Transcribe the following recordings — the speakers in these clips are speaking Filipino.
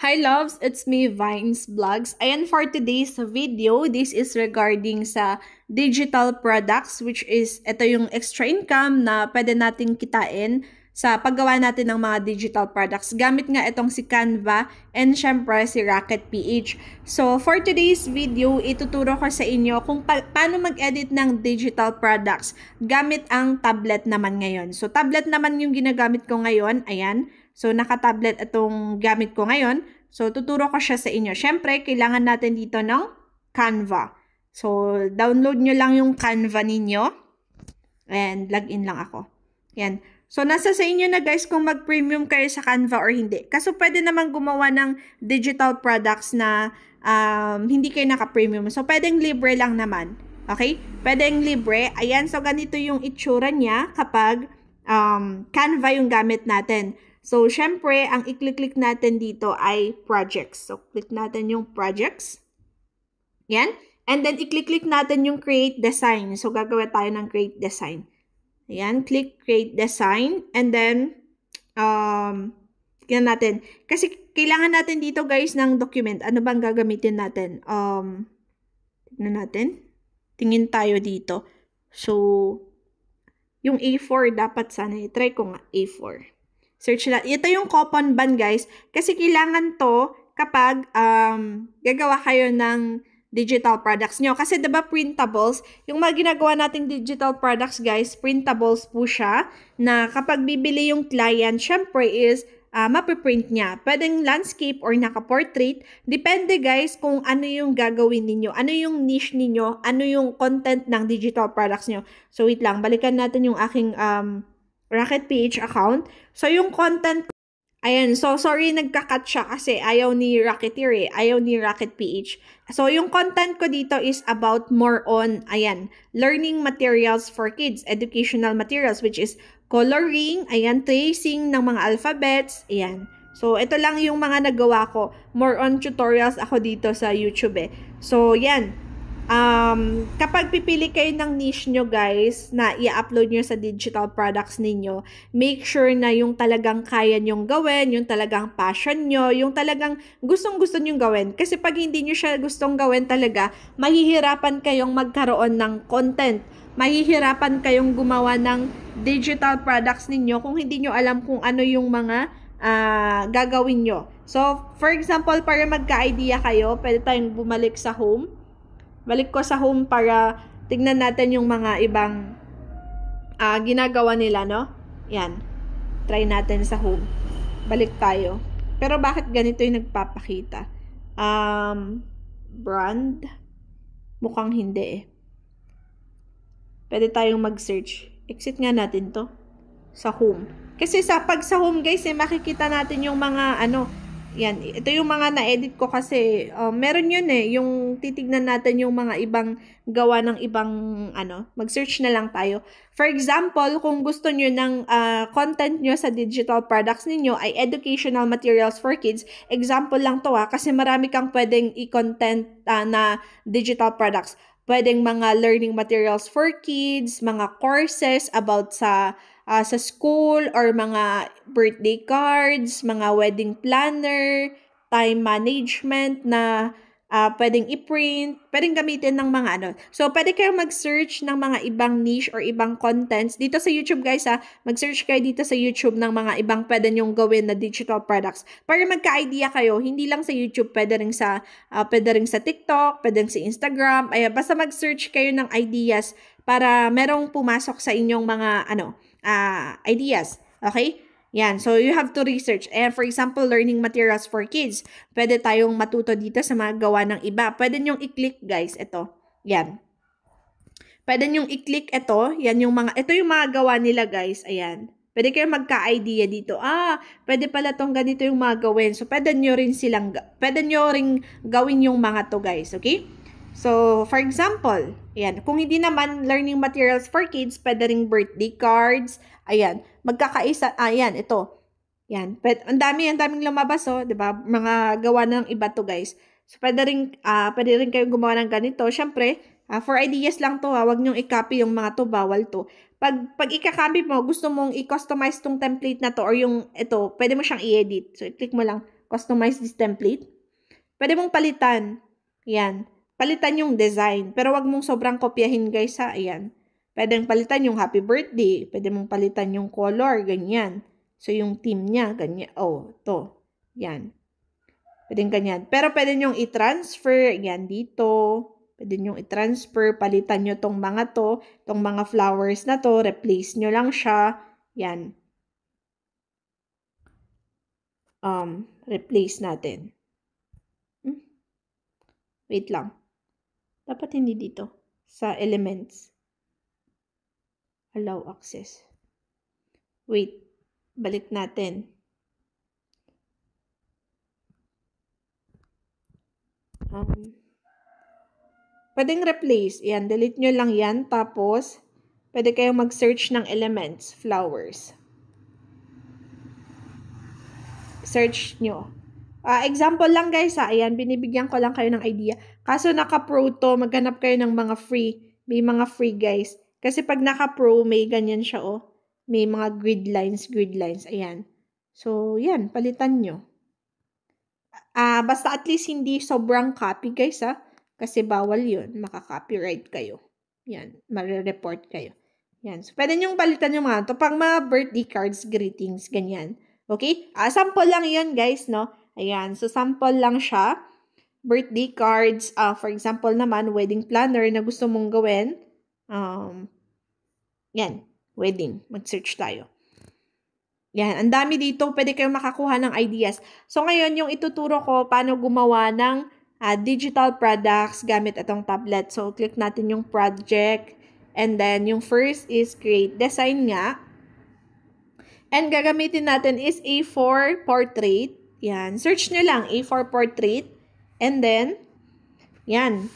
Hi loves, it's me Vines Vlogs. Ayan for today's video, this is regarding sa digital products which is ito yung extra income na pwede nating kitain sa paggawa natin ng mga digital products. Gamit nga itong si Canva and syempre si Rocket PH. So for today's video, ituturo ko sa inyo kung paano mag-edit ng digital products gamit ang tablet naman ngayon. So tablet naman yung ginagamit ko ngayon, ayan. So, naka-tablet itong gamit ko ngayon. So, tuturo ko siya sa inyo. Siyempre, kailangan natin dito ng Canva. So, download nyo lang yung Canva ninyo. And, login lang ako. Yan. So, nasa sa inyo na guys kung mag-premium kayo sa Canva or hindi. Kaso, pwede naman gumawa ng digital products na hindi kayo naka-premium. So, pwedeng libre lang naman. Okay? Pwedeng libre. Ayan. So, ganito yung itsura niya kapag Canva yung gamit natin. So, syempre, ang i-click natin dito ay projects. So, click natin yung projects. Yan. And then, i-click natin yung create design. So, gagawin tayo ng create design. Ayan. Click create design. And then, tingnan natin. Kasi, kailangan natin dito, guys, ng document. Ano bang gagamitin natin? Tingnan natin. Tingin tayo dito. So, yung A4, dapat sana. I-try ko nga A4. Search lang. Ito yung coupon band, guys. Kasi kailangan to kapag gagawa kayo ng digital products nyo. Kasi diba printables, yung mga ginagawa nating digital products, guys, printables po siya na kapag bibili yung client, syempre is mapiprint niya. Pwedeng landscape or naka-portrait. Depende, guys, kung ano yung gagawin ninyo. Ano yung niche ninyo. Ano yung content ng digital products nyo. So, wait lang. Balikan natin yung aking Rocket PH account. So, yung content, ayan, so sorry nagka-cut siya kasi ayaw ni Rocketeer eh, ayaw ni Rocket PH. So, yung content ko dito is about more on, ayan, learning materials for kids, educational materials, which is coloring, ayan, tracing ng mga alphabets, ayan. So, ito lang yung mga nagawa ko. More on tutorials ako dito sa YouTube eh. So, yan. Kapag pipili kayo ng niche nyo, guys, na i-upload nyo sa digital products ninyo, make sure na yung talagang kaya nyong gawin, yung talagang passion nyo, yung talagang gustong-gusto nyong gawin. Kasi pag hindi nyo siya gustong gawin talaga, mahihirapan kayong magkaroon ng content. Mahihirapan kayong gumawa ng digital products ninyo kung hindi nyo alam kung ano yung mga gagawin nyo. So, for example, para magka-idea kayo, pwede tayong bumalik sa home. Balik ko sa home para tignan natin yung mga ibang ginagawa nila, no? Yan. Try natin sa home. Balik tayo. Pero bakit ganito yung nagpapakita? Brand? Mukhang hindi eh. Pwede tayong mag-search. Exit nga natin to. Sa home. Kasi pag sa home, guys, makikita natin yung mga yan, ito yung mga na-edit ko kasi meron yun eh, yung titignan natin yung mga ibang gawa ng ibang mag-search na lang tayo. For example, kung gusto nyo ng content nyo sa digital products ninyo ay educational materials for kids, example lang to kasi marami kang pwedeng i-content na digital products. Pwedeng mga learning materials for kids, mga courses about sa school or mga birthday cards, mga wedding planner, time management na pwedeng i-print, pwedeng gamitin ng mga So, pwede kayong mag-search ng mga ibang niche or ibang contents. Dito sa YouTube, guys, mag-search kayo dito sa YouTube ng mga ibang pwede nyong gawin na digital products. Para magka-idea kayo, hindi lang sa YouTube, pwede rin sa TikTok, pwede rin sa Instagram. Ay, basta mag-search kayo ng ideas para merong pumasok sa inyong mga ideas. Okay? Yan. So, you have to research. And for example, learning materials for kids. Pwede tayong matuto dito sa mga gawa ng iba. Pwede nyong i-click, guys. Ito. Yan. Pwede nyong i-click ito. Yan yung ito yung mga gawa nila, guys. Ayan. Pwede kayong magka-idea dito. Pwede pala tong ganito yung mga gawin. So, pwede nyo rin gawin yung mga to, guys. Okay? So, for example, ayan, kung hindi naman learning materials for kids, pwede ring birthday cards, ayan, magkakaisa, ayan, ito, yan, ang daming lumabas, diba, mga gawa ng iba to, guys. So, pwede rin kayong gumawa ng ganito, syempre, for ideas lang to, wag nyong i-copy yung mga to, bawal to. Pag i-copy mo, gusto mong i-customize tong template na to, or yung, ito, pwede mo siyang i-edit. So, i-click mo lang, customize this template. Pwede mong palitan. Yan. Palitan yung design. Pero wag mong sobrang kopyahin guys ha. Ayan. Pwedeng palitan yung happy birthday. Pwede mong palitan yung color. Ganyan. So yung theme niya. Ganyan. Oh, to. Yan. Pwedeng ganyan. Pero pwede nyong i-transfer. Yan dito. Pwede nyong i-transfer. Palitan nyo tong mga to. Tong mga flowers na to. Replace nyo lang siya. Yan. Replace natin. Wait lang. Dapat hindi dito. Sa elements. Allow access. Wait. Balik natin. Pwedeng replace. Yan. Delete nyo lang yan. Tapos, pwede kayong mag-search ng elements. Flowers. Search nyo. Example lang guys ha. Ayan, binibigyan ko lang kayo ng idea. Kaso naka-pro to, maghanap kayo ng mga free. May mga free guys. Kasi pag naka-pro, may ganyan siya oh. May mga grid lines. Ayan. So, yan. Palitan nyo. Basta at least hindi sobrang copy guys ha. Kasi bawal yun. Maka-copyright kayo. Yan. Mare-report kayo. Yan. So, pwede nyong palitan yung mga to. Pag mga birthday cards, greetings, ganyan. Okay? Sample lang yun guys, no? Ayan. So, sample lang siya. Birthday cards. For example naman, wedding planner na gusto mong gawin. Yan. Wedding. Mag-search tayo. Yan. Ang dami dito. Pwede kayong makakuha ng ideas. So, ngayon, yung ituturo ko, paano gumawa ng digital products gamit itong tablet. So, click natin yung project. And then, yung first is create design nga. And gagamitin natin is A4 portrait. Yan. Search nyo lang, A4 portrait. And then, yan.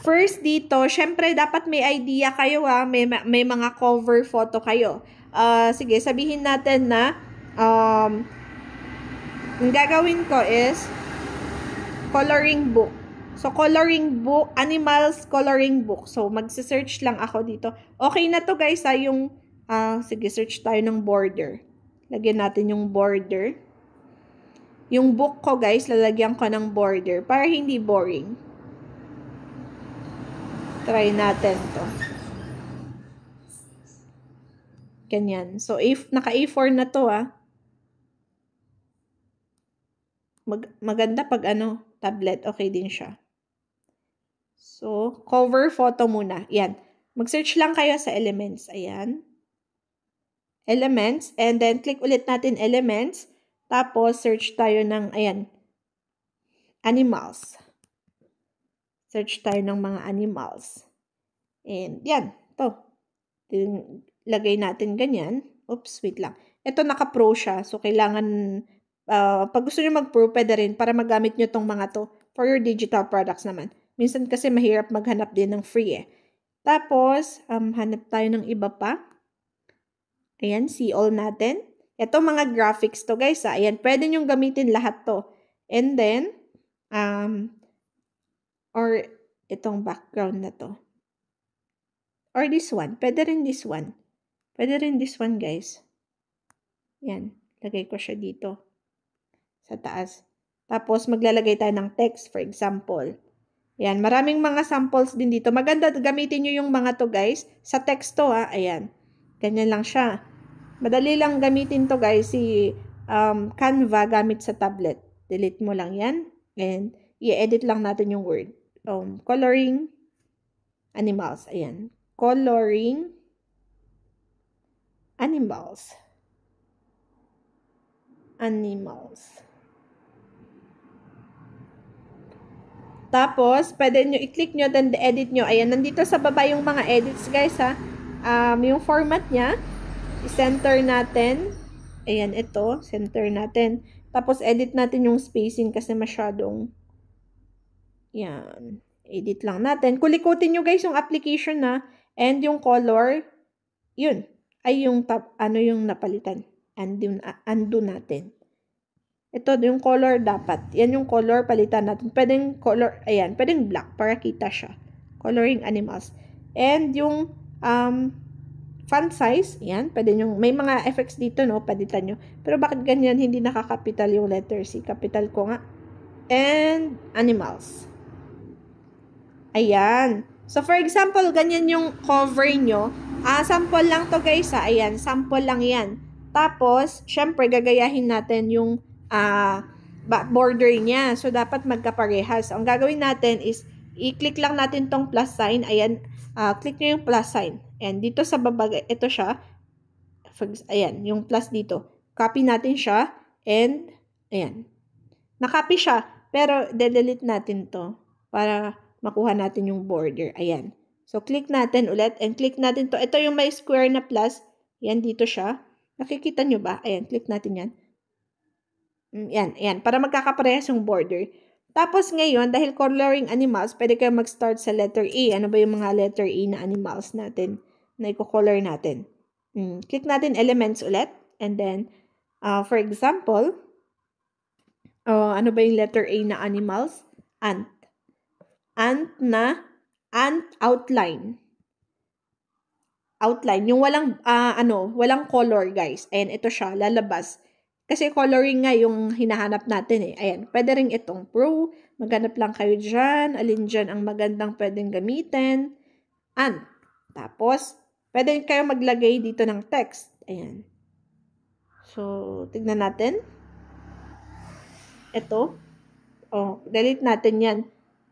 First dito, syempre dapat may idea kayo ha. May mga cover photo kayo. Sige, sabihin natin na ang gagawin ko is coloring book. So, coloring book, animals coloring book. So, magse-search lang ako dito. Okay na to guys ha, yung, sige, search tayo ng border. Lagyan natin yung border. Yung book ko guys, lalagyan ko ng border para hindi boring. Try natin to. Ganyan. So, if naka A4 na to maganda pag tablet, okay din siya. So, cover photo muna. Yan. Mag-search lang kayo sa elements. Ayan. Elements. And then, click ulit natin elements. Tapos, search tayo ng, ayan, animals. Search tayo ng mga animals. And, yan. Ito. Lagay natin ganyan. Oops, wait lang. Ito, naka-pro siya. So, kailangan, pag gusto nyo mag-pro, pwede rin para magamit nyo tong mga to for your digital products naman. Minsan kasi mahirap maghanap din ng free Tapos, hanap tayo ng iba pa. Ayan, see all natin. Ito mga graphics to guys Ayan, pwede nyong gamitin lahat to. And then, or itong background na to. Or this one. Pwede rin this one. Pwede rin this one guys. Yan, lagay ko siya dito. Sa taas. Tapos, maglalagay tayo ng text for example. Ayan, maraming mga samples din dito. Maganda gamitin nyo yung mga to guys. Sa text to Ayan. Ganyan lang siya. Madali lang gamitin to guys, si Canva gamit sa tablet. Delete mo lang yan. And i-edit lang natin yung word. Coloring animals. Ayan. Coloring animals. Animals. Tapos, pwede nyo i-click nyo, then edit nyo. Ayan, nandito sa baba yung mga edits guys yung format niya. I-center natin. Ayan, ito. Center natin. Tapos, edit natin yung spacing kasi masyadong yan. Edit lang natin. Kulikutin nyo guys yung application and yung color. Yun. Ay yung yung napalitan. Undo natin. Ito, yung color dapat. Yan yung color, palitan natin. Pwedeng color, ayan. Pwedeng black para kita siya. Coloring animals. And yung font size, yan, pwede nyo, may mga effects dito, no, paditan nyo. Pero bakit ganyan, hindi nakakapital yung letter C? Capital ko nga. And, animals. Ayan. So, for example, ganyan yung cover nyo. Sample lang to guys, ayan, sample lang yan. Tapos, syempre, gagayahin natin yung, border niya. So, dapat magkaparehas. Ang gagawin natin is, i-click lang natin tong plus sign. Ayan, click nyo yung plus sign. And dito sa baba, ito siya. Ayan, yung plus dito. Copy natin siya. And, ayan. Nakopy siya. Pero, delete natin to. Para makuha natin yung border. Ayan. So, click natin ulit. And click natin to. Ito yung may square na plus. Ayan, dito siya. Nakikita nyo ba? Ayan, click natin yan. Ayan, ayan. Para magkakaparehas yung border. Tapos ngayon, dahil coloring animals, pwede kayo mag-start sa letter A. Ano ba yung mga letter A na animals natin na i-color natin? Click natin elements ulit. And then, for example, ano ba yung letter A na animals? Ant. Ant outline. Outline. Yung walang, walang color, guys. Ayan, ito siya, lalabas. Kasi coloring nga yung hinahanap natin eh. Ayan, pwede rin itong pro. Maghanap lang kayo dyan. Alin dyan ang magandang pwedeng gamitin. Ant. Tapos, pwede kayo maglagay dito ng text. Ayan. So, tignan natin. Ito. Delete natin yan.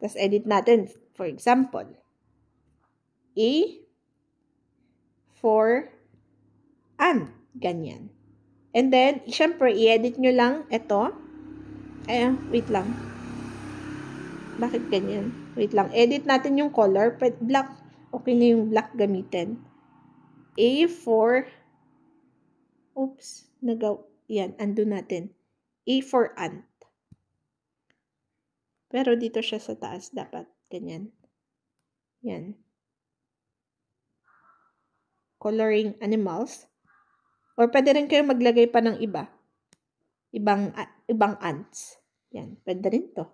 Tapos, edit natin. For example, A for ant. Ganyan. And then, syempre, i-edit nyo lang ito. Ayan, wait lang. Bakit ganyan? Wait lang. Edit natin yung color. Black. Okay na yung black gamitin. A for, oops, yan, undo natin. A for ant. Pero dito siya sa taas, dapat ganyan. Yan. Coloring animals. Or pwede rin kayo maglagay pa ng iba. Ibang ants. Yan, pwede rin to.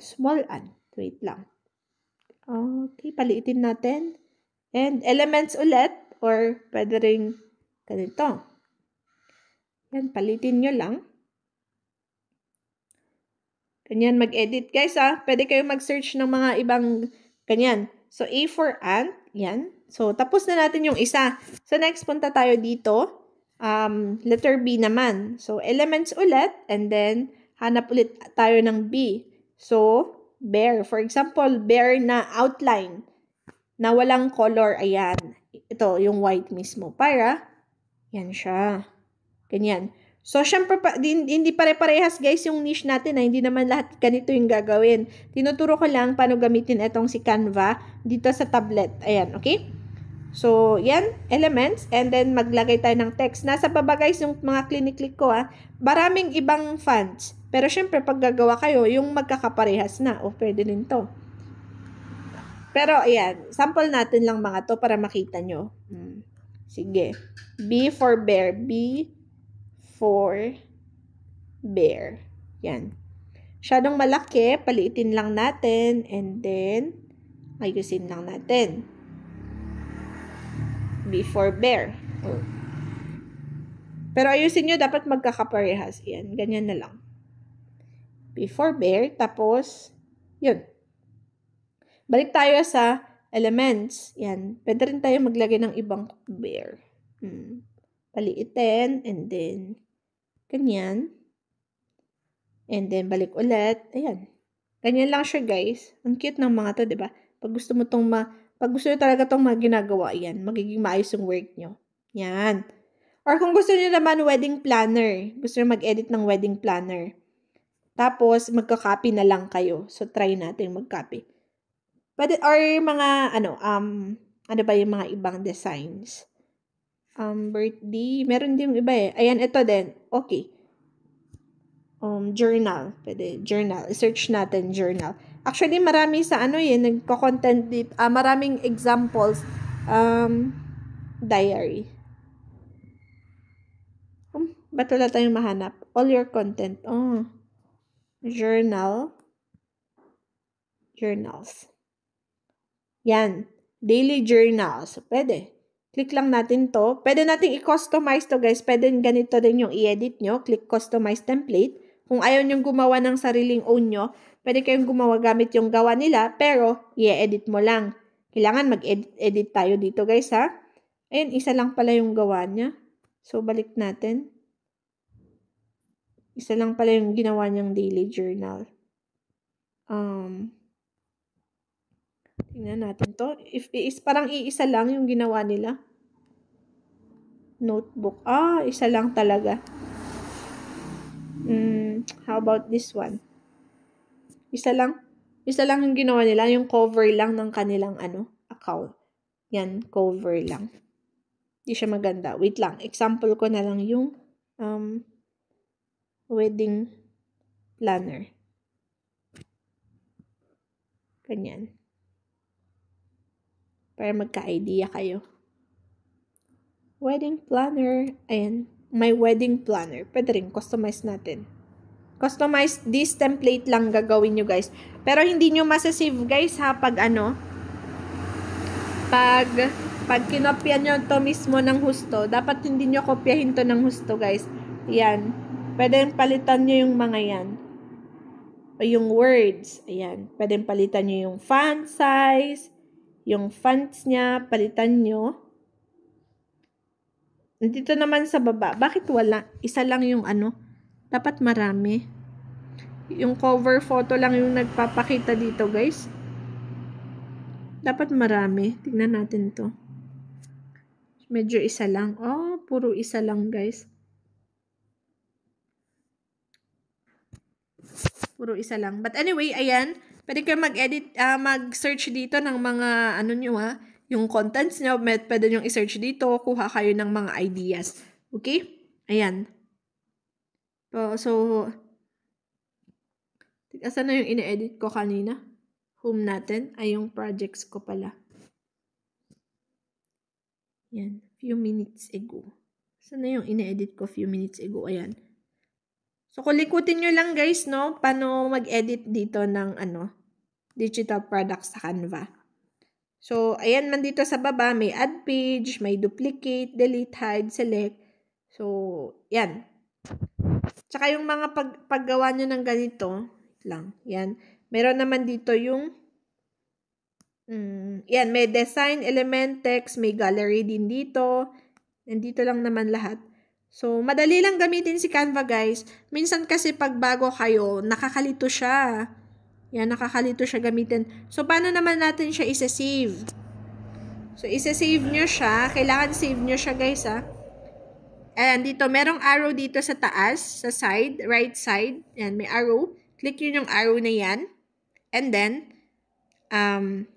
Small ant. Wait lang. Okay, paliitin natin. And elements ulit. Or pwede rin ganito. Yan, palitin nyo lang. Ganyan, mag-edit. Guys, pwede kayo mag-search ng mga ibang ganyan. So, A for ant. Yan. So, tapos na natin yung isa. So, next, punta tayo dito. Letter B naman. So, elements ulit. And then, hanap ulit tayo ng B. So, bear. For example, bear na outline. Na walang color. Ayan. Ito, yung white mismo. Para, yan siya. Ganyan. So, syempre, hindi pare-parehas guys yung niche natin. Hindi naman lahat ganito yung gagawin. Tinuturo ko lang paano gamitin itong si Canva dito sa tablet. Ayan, okay? So, yan, elements. And then, maglagay tayo ng text. Nasa baba guys yung mga clinic-click ko Maraming ibang fonts. Pero syempre, pag gagawa kayo, yung magkakaparehas na. Pwede din to. Pero, ayan. Sample natin lang mga to para makita nyo. Sige. B for bear. B for bear. Yan. Masyadong malaki. Paliitin lang natin. And then, ayusin lang natin. B for bear. Pero ayusin nyo, dapat magkakaparehas. Yan. Ganyan na lang. B for bear. Tapos, yun. Balik tayo sa elements. Yan. Pwede rin tayo maglagay ng ibang bear. Paliitin. And then, ganyan. And then, balik ulit. Ayan. Ganyan lang siya, guys. Ang cute ng mga to, diba? Pag gusto mo talaga itong ginagawa, yan. Magiging maayos yung work nyo. Yan. Or kung gusto nyo naman, wedding planner. Gusto nyo mag-edit ng wedding planner. Tapos, magka-copy na lang kayo. So, try natin mag-copy. Pwede, or mga, ano ba yung mga ibang designs? Birthday. Meron din iba eh. Ayan, ito din. Okay. Journal. Pwede, journal. Search natin, journal. Actually, marami sa nagko-content dito. Maraming examples. Diary. Ba't wala tayong mahanap? All your content. Journal. Journals. Yan. Daily journal. So, pwede. Click lang natin to. Pwede natin i-customize to, guys. Pwede ganito din yung i-edit nyo. Click customize template. Kung ayaw nyong gumawa ng sariling own nyo, pwede kayong gumawa gamit yung gawa nila, pero i-edit mo lang. Kailangan mag-edit tayo dito, guys, ha? Ayun, isa lang pala yung gawa niya. So, balik natin. Isa lang pala yung ginawa niyang daily journal. Tingnan natin to. Parang iisa lang yung ginawa nila. Notebook. Isa lang talaga. How about this one? Isa lang yung ginawa nila. Yung cover lang ng kanilang account. Yan, cover lang. Hindi siya maganda. Wait lang. Example ko na lang yung wedding planner. Ganyan. Para magka-idea kayo. Wedding planner. Ayan. May wedding planner. Pwede rin. Customize natin. Customize this template lang gagawin nyo, guys. Pero hindi nyo masasave, guys, ha? Pag kinopya nyo to mismo ng husto, dapat hindi nyo kopyahin to ng husto, guys. Ayan. Pwede palitan nyo yung mga yan. O yung words. Ayan. Pwede palitan nyo yung font size. Yung fonts niya, palitan nyo. Dito naman sa baba, bakit wala? Isa lang yung dapat marami. Yung cover photo lang yung nagpapakita dito, guys. Dapat marami. Tingnan natin to. Medyo isa lang. Puro isa lang, guys. Puro isa lang. But anyway, ayan. Pwede kayo mag-edit, mag-search dito ng mga, yung contents nyo. Pwede nyo i-search dito. Kuha kayo ng mga ideas. Okay? Ayan. So, asan na yung ine-edit ko kanina? Home natin. Ay, yung projects ko pala. Ayan. Few minutes ago. Asan na yung ine-edit ko few minutes ago? Ayan. So, kulikutin nyo lang, guys, no? Paano mag-edit dito ng, digital products sa Canva. So, ayan man dito sa baba, may add page, may duplicate, delete, hide, select. So, yan. Tsaka yung mga paggawa nyo ng ganito, lang, yan. Meron naman dito yung, yan, may design, element, text, may gallery din dito. Nandito lang naman lahat. So, madali lang gamitin si Canva, guys. Minsan kasi pag bago kayo, nakakalito siya. Yan, nakakalito siya gamitin. So, paano naman natin siya isa-save? So, isa-save nyo siya. Kailangan save nyo siya, guys, ha. Ayan, dito, merong arrow dito sa taas, sa side, right side. Ayan, may arrow. Click yun yung arrow na yan. And then,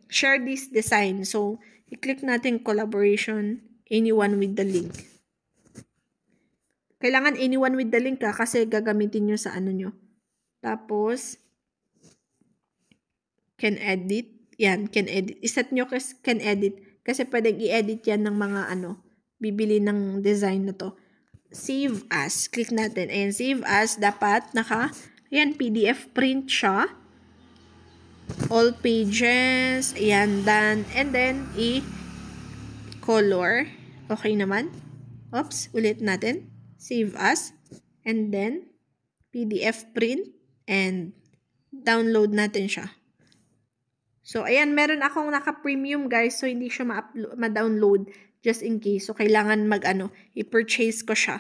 share this design. So, i-click natin collaboration, anyone with the link. Kailangan anyone with the link, ha, kasi gagamitin nyo sa nyo. Tapos, can edit. Yan, can edit. Iset nyo can edit. Kasi pwedeng i-edit yan ng mga bibili ng design na to. Save as. Click natin. Ayan, save as. Dapat ayan, PDF print siya. All pages. Ayan, done. And then, color. Okay naman. Oops, ulit natin. Save as. And then, PDF print. And download natin siya. So, ayan, meron akong naka-premium, guys. So, hindi siya ma-download just in case. So, kailangan i-purchase ko siya.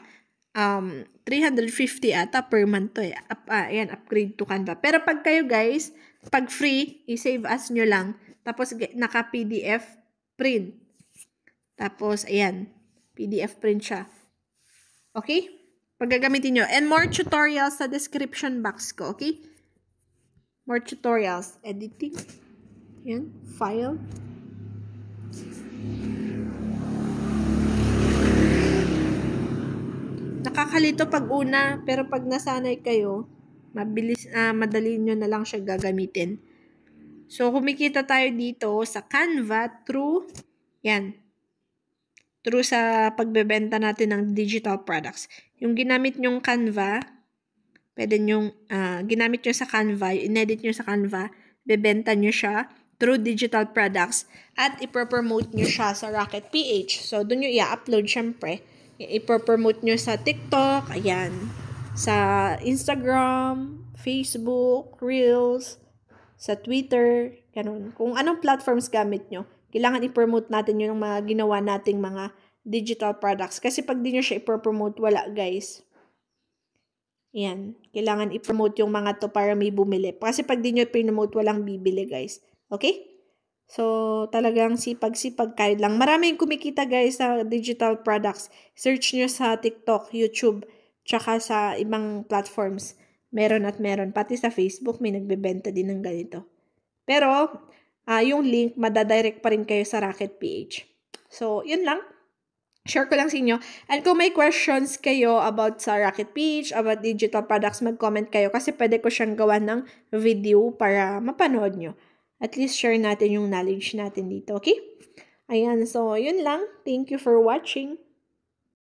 350 ata per month to. Ayan, upgrade to Canva. Pero pag kayo, guys, pag free, i-save as nyo lang. Tapos, naka-PDF print. Tapos, ayan, PDF print siya. Okay? Pag gagamitin nyo. And more tutorials sa description box ko, okay? More tutorials. Editing. Yan, file. Nakakalito pag una, pero pag nasanay kayo, madali nyo na lang siya gagamitin. So, kumikita tayo dito sa Canva through sa pagbebenta natin ng digital products. Yung ginamit nyong Canva, pwede nyong, ginamit nyo sa Canva, inedit nyo sa Canva, bebenta nyo siya. through digital products at ipropromote nyo siya sa Rocket PH. So, doon nyo i-upload syempre. Ipropromote nyo sa TikTok, ayan, sa Instagram, Facebook, Reels, sa Twitter, ganun. Kung anong platforms gamit nyo, kailangan i-promote natin yung mga ginawa nating mga digital products. Kasi pag di nyo siya i-promote, wala guys. Ayan, kailangan i-promote yung mga to para may bumili. Kasi pag di nyo i-promote, walang bibili guys. Okay? So, talagang sipag-sipag kahit lang. Maraming kumikita guys sa digital products. Search nyo sa TikTok, YouTube, tsaka sa ibang platforms. Meron at meron. Pati sa Facebook, may nagbebenta din ng ganito. Pero, yung link, madadirect pa rin kayo sa Rocket PH. So, yun lang. Share ko lang sa inyo. And kung may questions kayo about sa Rocket PH, about digital products, mag-comment kayo kasi pwede ko siyang gawa ng video para mapanood nyo. At least share natin yung knowledge natin dito, okay? Ayan, so yun lang. Thank you for watching.